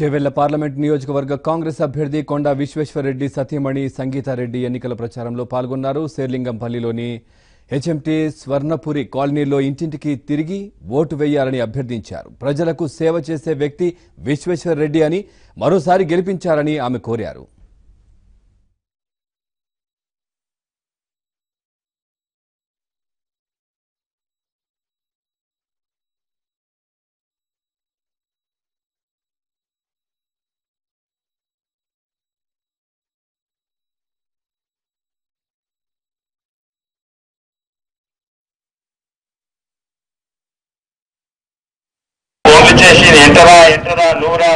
Chevella parliament నియోజకవర్గ కాంగ్రెస్ అభ్యర్థి కొండా విశ్వేశ్వరరెడ్డి సతీమణి సంగీతారెడ్డి ఎన్నికల ప్రచారంలో పాల్గొన్నారు. శేర్లింగంపల్లిలోని హెచ్ఎంటీ స్వర్ణపురి కాలనీలో ఇంటింటికి తిరిగి ఓటు వేయాలని అభ్యర్థించారు. ప్రజలకు సేవ చేసే వ్యక్తి విశ్వేశ్వరరెడ్డి అని, మరోసారి గెలిపించాలని ఆమె కోరారు. చేసి ఎంటరా నూరా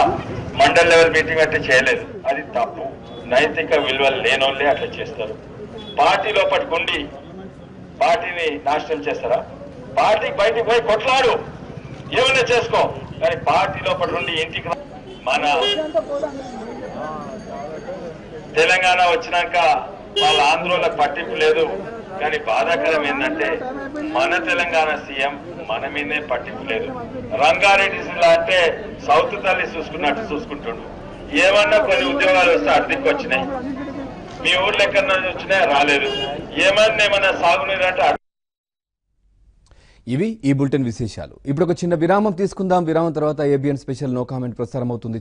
మండల్ లెవెల్ మీటింగ్ అంటే చేయలేదు. అది తప్పు. నైతిక విలువలు లేనోళ్ళే అట్లా చేస్తారు. పార్టీ లోపటికుండి పార్టీని నాశనం చేస్తారా? పార్టీకి బయటికి పోయి కొట్లాడు, ఏమైనా చేసుకో, కానీ పార్టీ లోపటి నుండి ఇంటికి మన తెలంగాణ వచ్చినాక వాళ్ళ ఆంధ్రోలకు పట్టింపు లేదు. కానీ బాధాకరం ఏంటంటే మన తెలంగాణ సీఎం మన మీదే పట్టింపు లేదు. రంగారెడ్డి జిల్లా అంటే సౌత్ తల్లి చూసుకున్నట్టు చూసుకుంటుండు. ఏమన్నా కొన్ని ఉద్యోగాలు వస్తే అర్థికి వచ్చినాయి, మీ ఊర్లో ఎక్కడన్నా వచ్చినాయా? రాలేదు. ఏమన్నా సాగునీరు అంటే. ఇవి ఈ బులెటిన్ విశేషాలు. ఇప్పుడు ఒక చిన్న విరామం తీసుకుందాం. విరామం తర్వాత ఏబిఎన్ స్పెషల్ నో కామెంట్ ప్రసారం అవుతుంది.